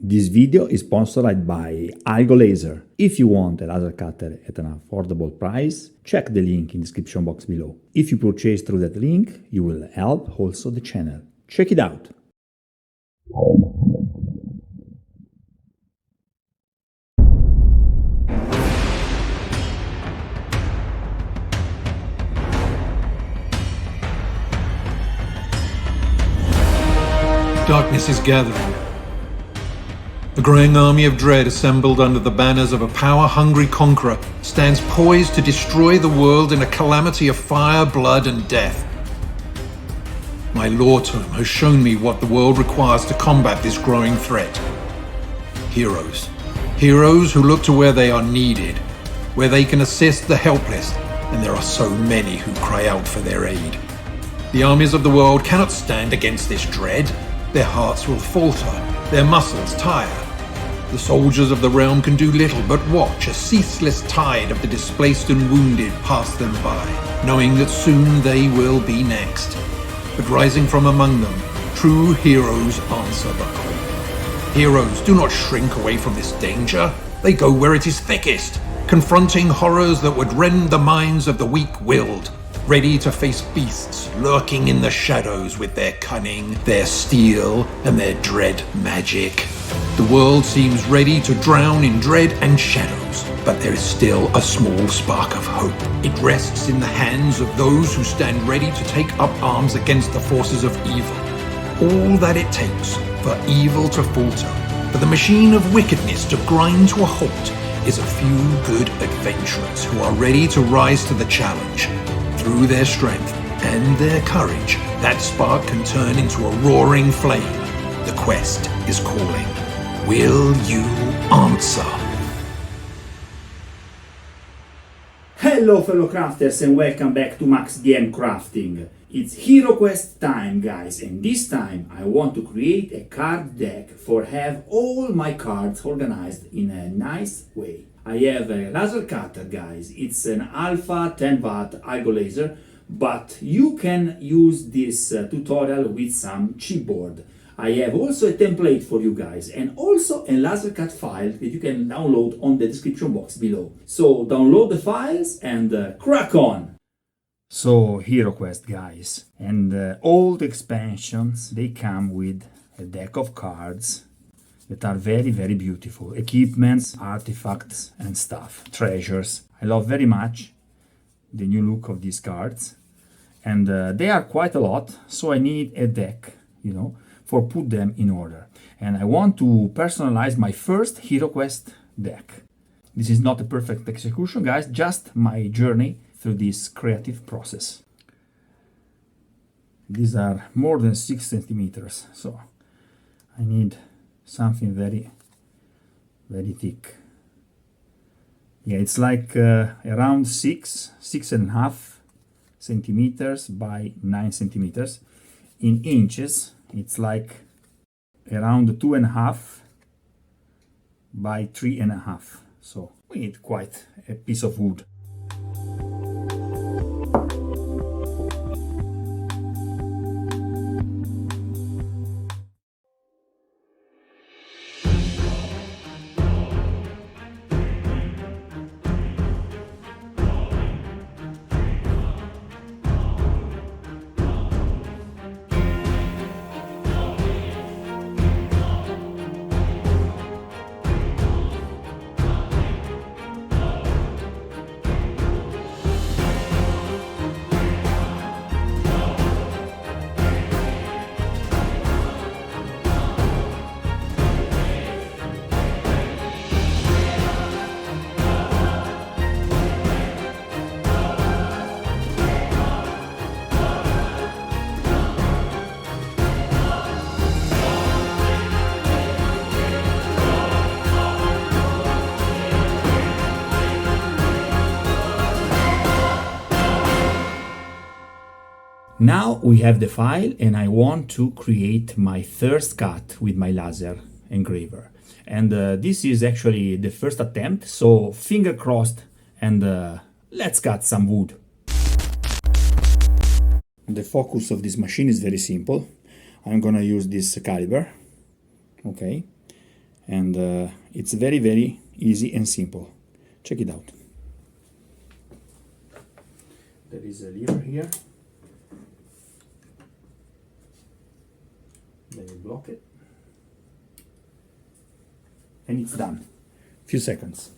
This video is sponsored by Algo Laser. If you want a laser cutter at an affordable price, check the link in the description box below. If you purchase through that link, you will help also the channel. Check it out. Darkness is gathering. A growing army of dread assembled under the banners of a power-hungry conqueror stands poised to destroy the world in a calamity of fire, blood, and death. My law tome has shown me what the world requires to combat this growing threat. Heroes. Heroes who look to where they are needed, where they can assist the helpless, and there are so many who cry out for their aid. The armies of the world cannot stand against this dread. Their hearts will falter, their muscles tire. The soldiers of the realm can do little but watch a ceaseless tide of the displaced and wounded pass them by, knowing that soon they will be next. But rising from among them, true heroes answer the call. Heroes do not shrink away from this danger. They go where it is thickest, confronting horrors that would rend the minds of the weak-willed, ready to face beasts lurking in the shadows with their cunning, their steel, and their dread magic. The world seems ready to drown in dread and shadows, but there is still a small spark of hope. It rests in the hands of those who stand ready to take up arms against the forces of evil. All that it takes for evil to falter, for the machine of wickedness to grind to a halt, is a few good adventurers who are ready to rise to the challenge. Through their strength and their courage, that spark can turn into a roaring flame. The quest is calling. Will you answer? Hello fellow crafters and welcome back to maxdmcrafting. It's HEROQUEST time, guys, and this time I want to create a card deck for have all my cards organized in a nice way. I have a laser cutter, guys. It's an alpha 10 watt Algo laser, but you can use this tutorial with some chipboard. I have also a template for you guys and also a laser cut file that you can download on the description box below. So download the files and crack on! So HEROQUEST, guys, and all the expansions, they come with a deck of cards that are very, very beautiful. Equipments, artifacts and stuff, treasures. I love very much the new look of these cards. And they are quite a lot, so I need a deck, for put them in order. And I want to personalize my first HEROQUEST deck. This is not a perfect execution, guys, just my journey through this creative process. These are more than 6 centimeters, so I need something very, very thick. Yeah, it's like around 6.5 centimeters by 9 centimeters. In inches, it's like around 2.5 by 3.5. So we need quite a piece of wood. Now we have the file and I want to create my first cut with my laser engraver. And this is actually the first attempt, so finger crossed and let's cut some wood. The focus of this machine is very simple. I'm gonna use this caliber, okay? and it's very, very easy and simple. Check it out. There is a lever here. Then you block it. And it's done. Few seconds.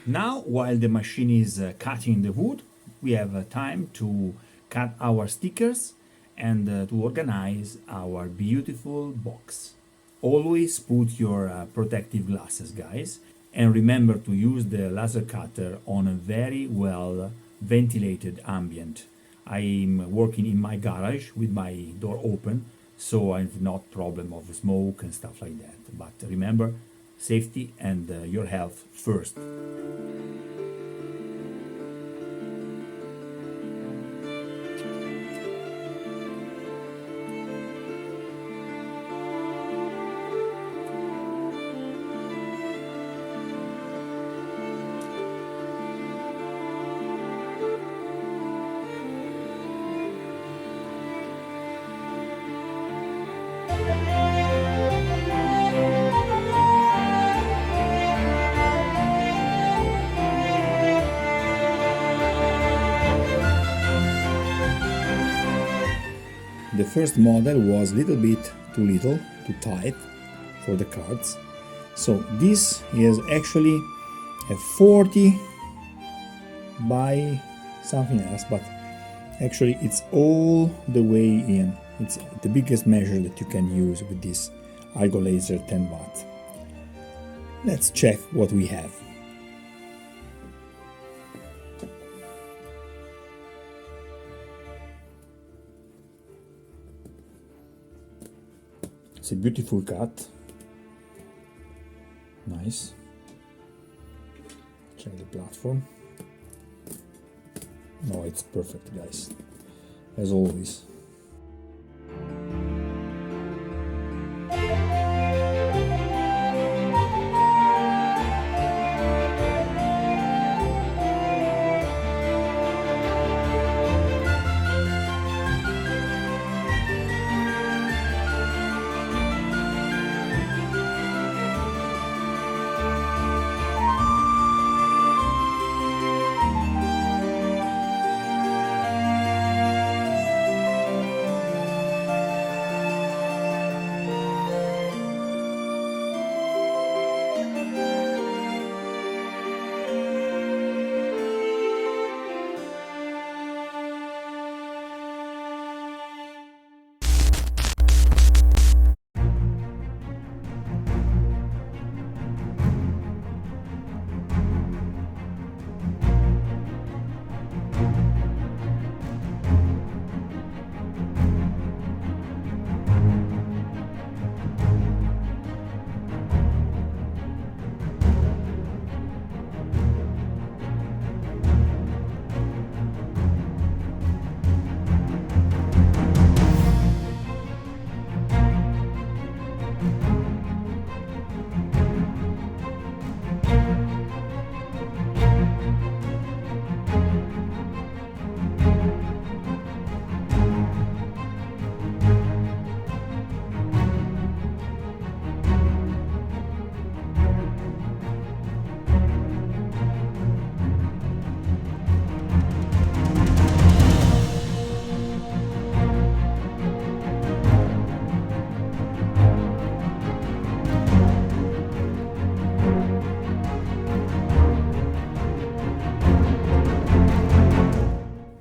Now, while the machine is cutting the wood, we have time to cut our stickers and to organize our beautiful box. Always put your protective glasses, guys, and remember to use the laser cutter on a very well ventilated ambient. I'm working in my garage with my door open, so I have not problem of smoke and stuff like that. But remember, safety and your health first. The first model was a little bit too little, too tight for the cards. So this is actually a 40 by something else, but actually it's all the way in. It's the biggest measure that you can use with this Argo Laser 10 watt. Let's check what we have. It's a beautiful cut. Nice. Check the platform. No, it's perfect, guys. As always.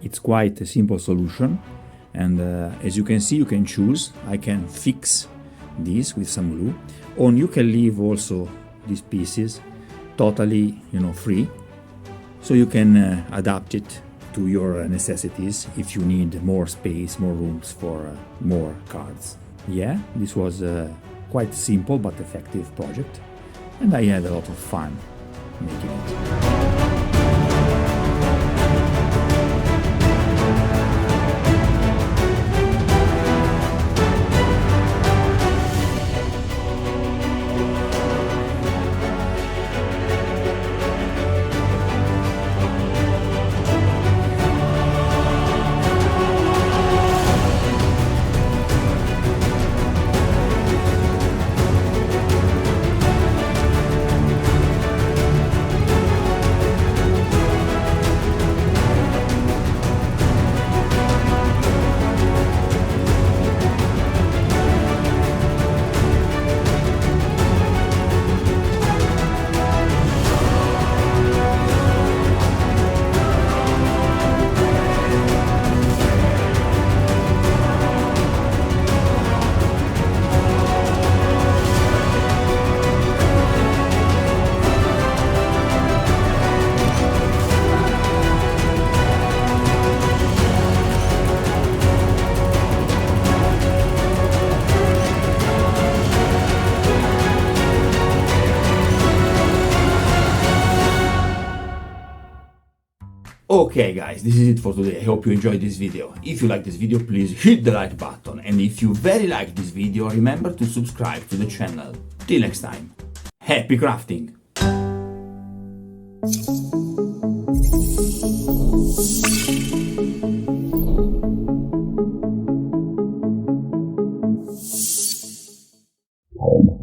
It's quite a simple solution, and as you can see, you can choose. I can fix this with some glue, or you can leave also these pieces totally, free, so you can adapt it to your necessities if you need more space, more rooms for more cards. Yeah, this was a quite simple but effective project, and I had a lot of fun making it. Okay guys, this is it for today. I hope you enjoyed this video. If you like this video, please hit the like button. And if you very like this video, remember to subscribe to the channel. Till next time, happy crafting! Home.